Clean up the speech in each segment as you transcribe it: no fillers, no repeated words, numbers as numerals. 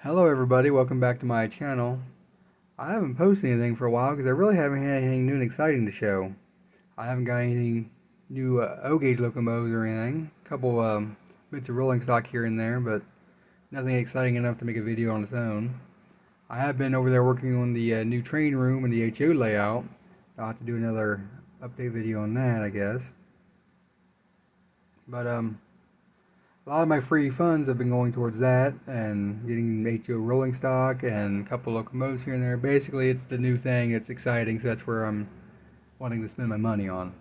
Hello everybody, welcome back to my channel. I haven't posted anything for a while because I really haven't had anything new and exciting to show. I haven't got anything new O-gauge locomotives or anything. A couple bits of rolling stock here and there, but nothing exciting enough to make a video on its own. I have been over there working on the new train room and the HO layout. I'll have to do another update video on that, I guess. But a lot of my free funds have been going towards that and getting HO rolling stock and a couple locomotives here and there. Basically, it's the new thing. It's exciting, so that's where I'm wanting to spend my money on.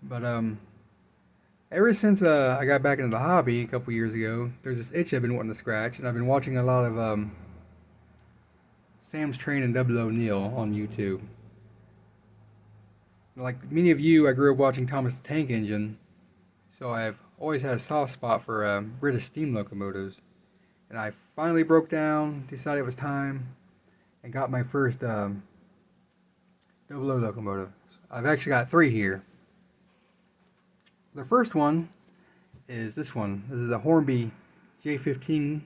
But ever since I got back into the hobby a couple years ago, there's this itch I've been wanting to scratch, and I've been watching a lot of Sam's Train and Double O'Neill on YouTube. Like many of you, I grew up watching Thomas the Tank Engine, so I've always had a soft spot for British steam locomotives. And I finally broke down, decided it was time, and got my first double O locomotive. I've actually got three here. The first one is this one. This is a Hornby J15,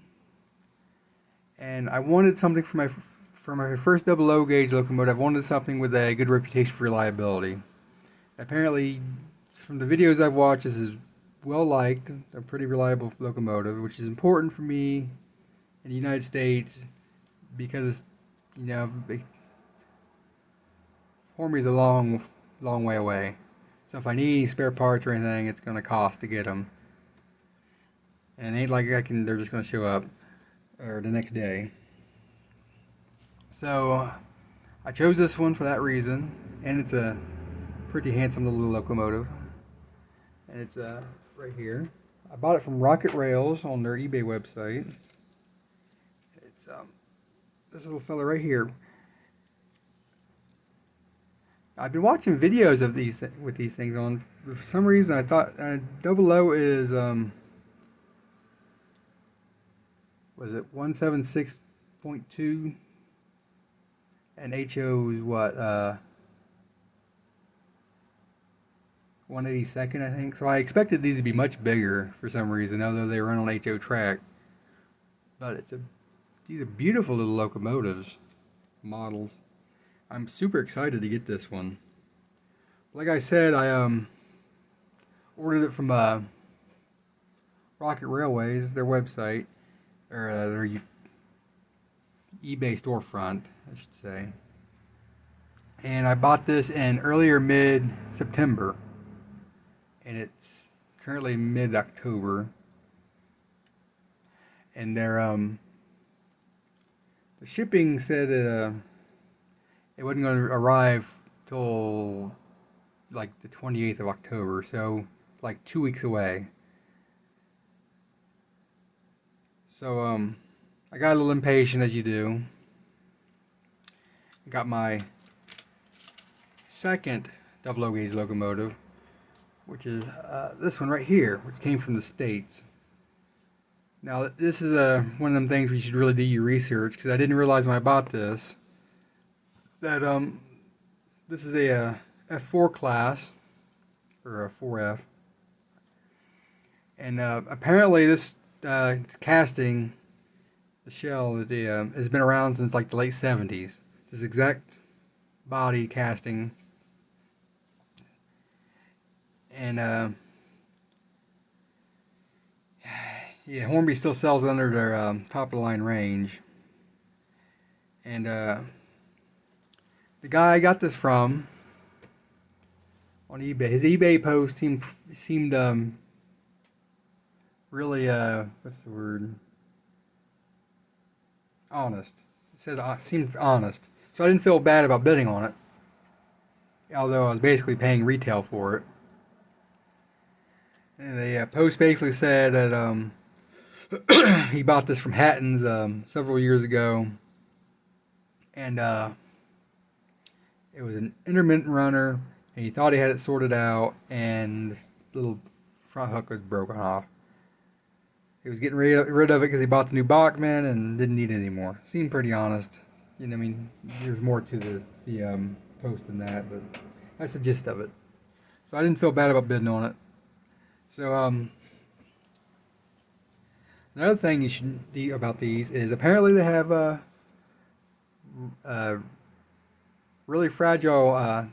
and I wanted something for my first double O gauge locomotive. I wanted something with a good reputation for reliability. Apparently, from the videos I've watched, this is well liked, a pretty reliable locomotive, which is important for me in the United States because, you know, Hornby's a long way away. So if I need any spare parts or anything, it's going to cost to get them. And it ain't like they're just going to show up or the next day. So I chose this one for that reason, and it's a pretty handsome little locomotive. And it's right here. I bought it from Rocket Rails on their eBay website. It's this little fella right here. I've been watching videos of these with these things on. For some reason, I thought Double O is was it 176.2, and HO is what 182nd, I think. So I expected these to be much bigger for some reason, although they run on HO track. But these are beautiful little locomotives, models. I'm super excited to get this one. Like I said, I ordered it from Rocket Railways, their website, or their eBay storefront, I should say. And I bought this in earlier mid-September, and it's currently mid-October. And the shipping said it wasn't going to arrive till like the 28th of October, so like 2 weeks away. So I got a little impatient, as you do. I got my second double O gauge locomotive, which is this one right here, which came from the States. Now this is one of them things where you should really do your research, because I didn't realize when I bought this that this is a F4 class, or a 4F, and apparently this casting, the shell, has been around since like the late 70s. This exact body casting, and yeah, Hornby still sells under their top of the line range, and the guy I got this from on eBay, his eBay post seemed really what's the word? Honest. It says seemed honest, so I didn't feel bad about bidding on it, although I was basically paying retail for it. And the post basically said that he bought this from Hatton's several years ago, and it was an intermittent runner, and he thought he had it sorted out, and the little front hook was broken off. He was getting rid of it because he bought the new Bachman and didn't need it anymore. Seemed pretty honest. You know, I mean, there's more to the post than that, but that's the gist of it. So I didn't feel bad about bidding on it. So Another thing you should know about these is apparently they have uh, really fragile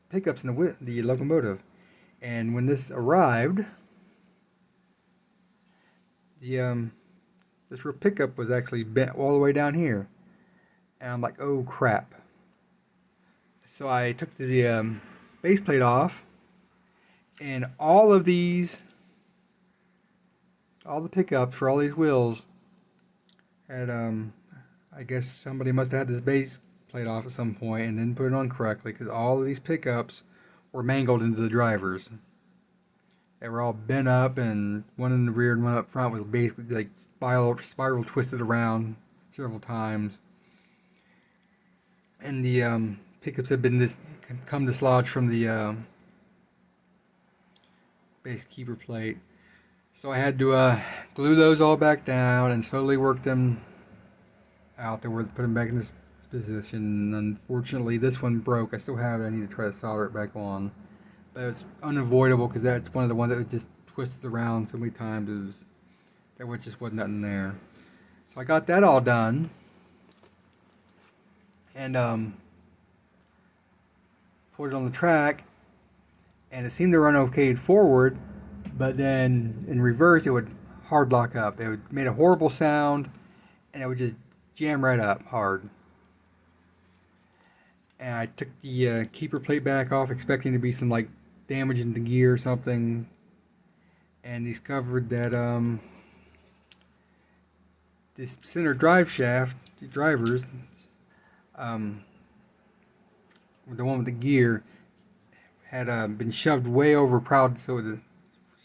pickups in the locomotive. And when this arrived, the this rear pickup was actually bent all the way down here, and I'm like, oh crap. So I took the base plate off, and all of these, all the pickups for all these wheels had I guess somebody must have had this base plate off at some point and didn't put it on correctly, because all of these pickups were mangled into the drivers. They were all bent up, and one in the rear and one up front was basically like spiral twisted around several times. And the pickups had been come dislodged from the base keeper plate. So I had to glue those all back down and slowly work them out. They were put them back in this position. Unfortunately, this one broke. I still have it. I need to try to solder it back on. But it's unavoidable because that's one of the ones that just twists around so many times. There just wasn't nothing there. So I got that all done. And put it on the track. And it seemed to run okay forward. But then in reverse, it would hard lock up. It would made a horrible sound. And it would just jam right up hard. And I took the keeper plate back off, expecting to be some like damage in the gear or something, and discovered that this center drive shaft, the drivers, the one with the gear, had been shoved way over proud, so it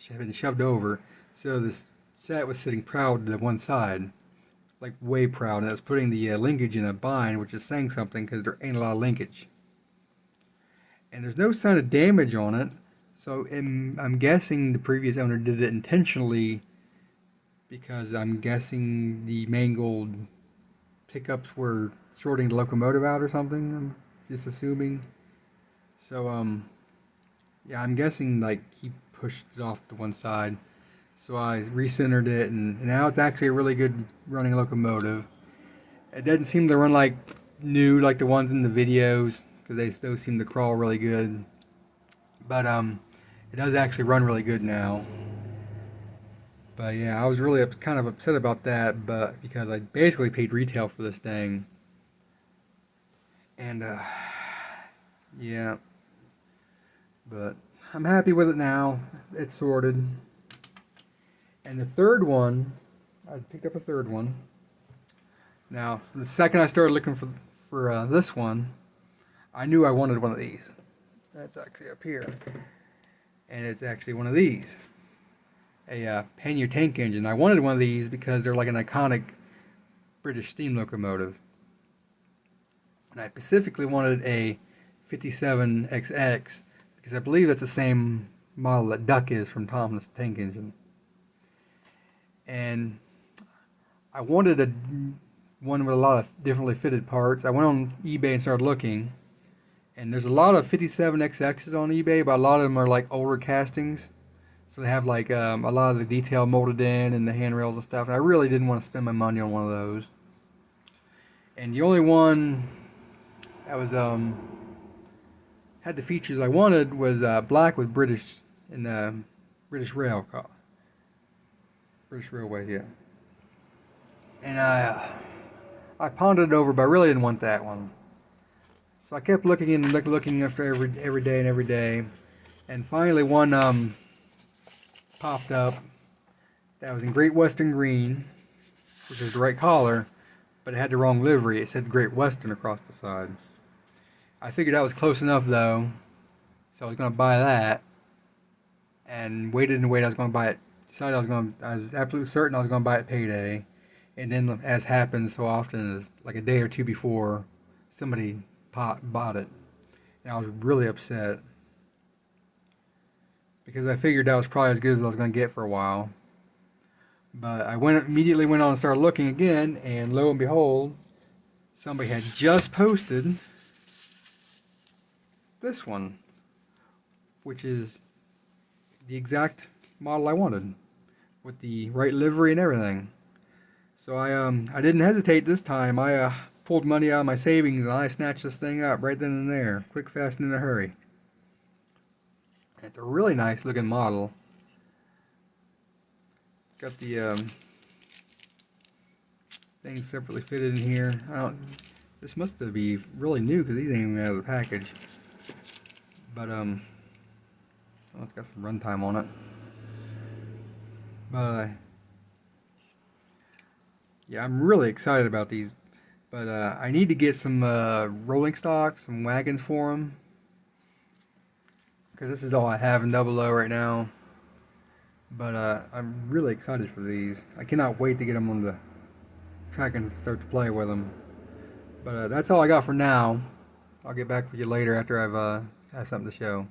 had been shoved over, so this set was sitting proud to one side, like way proud, and that was putting the linkage in a bind, which is saying something because there ain't a lot of linkage. And there's no sign of damage on it, so I'm guessing the previous owner did it intentionally, because I'm guessing the mangled pickups were shorting the locomotive out or something. I'm just assuming. So yeah, I'm guessing like he pushed it off to one side. So I recentered it, and now it's actually a really good running locomotive. It doesn't seem to run like new, like the ones in the videos, because those seem to crawl really good. But it does actually run really good now. But yeah, I was really kind of upset about that, but because I basically paid retail for this thing, and yeah, but I'm happy with it now. It's sorted. And the third one, I picked up a third one. Now, the second I started looking for this one, I knew I wanted one of these. That's actually up here, and it's actually one of these. A pannier tank engine. I wanted one of these because they're like an iconic British steam locomotive. And I specifically wanted a 57XX because I believe that's the same model that Duck is from Thomas Tank Engine. And I wanted one with a lot of differently fitted parts. I went on eBay and started looking. And there's a lot of 57XXs on eBay, but a lot of them are like older castings. So they have like a lot of the detail molded in and the handrails and stuff. And I really didn't want to spend my money on one of those. And the only one that was had the features I wanted was black with British and British British Railways, yeah. And I pondered it over, but I really didn't want that one. So I kept looking and looking after every day and every day, and finally one popped up that was in Great Western green, which is the right collar, but it had the wrong livery. It said Great Western across the side. I figured that was close enough though, so I was going to buy that, and waited and waited. I was going to buy it. Decided I was absolutely certain I was going to buy it payday, and then as happens so often, is like a day or two before, somebody bought it, and I was really upset because I figured that was probably as good as I was going to get for a while. But I immediately went on and started looking again, and lo and behold, somebody had just posted this one, which is the exact model I wanted, with the right livery and everything. So I didn't hesitate this time. I pulled money out of my savings and I snatched this thing up right then and there, quick, fast, and in a hurry. It's a really nice looking model. It's got the things separately fitted in here. This must be really new because these ain't even out of the package. But oh, it's got some runtime on it. But yeah, I'm really excited about these. But I need to get some rolling stock, some wagons for them. Because this is all I have in Double O right now. But I'm really excited for these. I cannot wait to get them on the track and start to play with them. But that's all I got for now. I'll get back with you later after I've have something to show.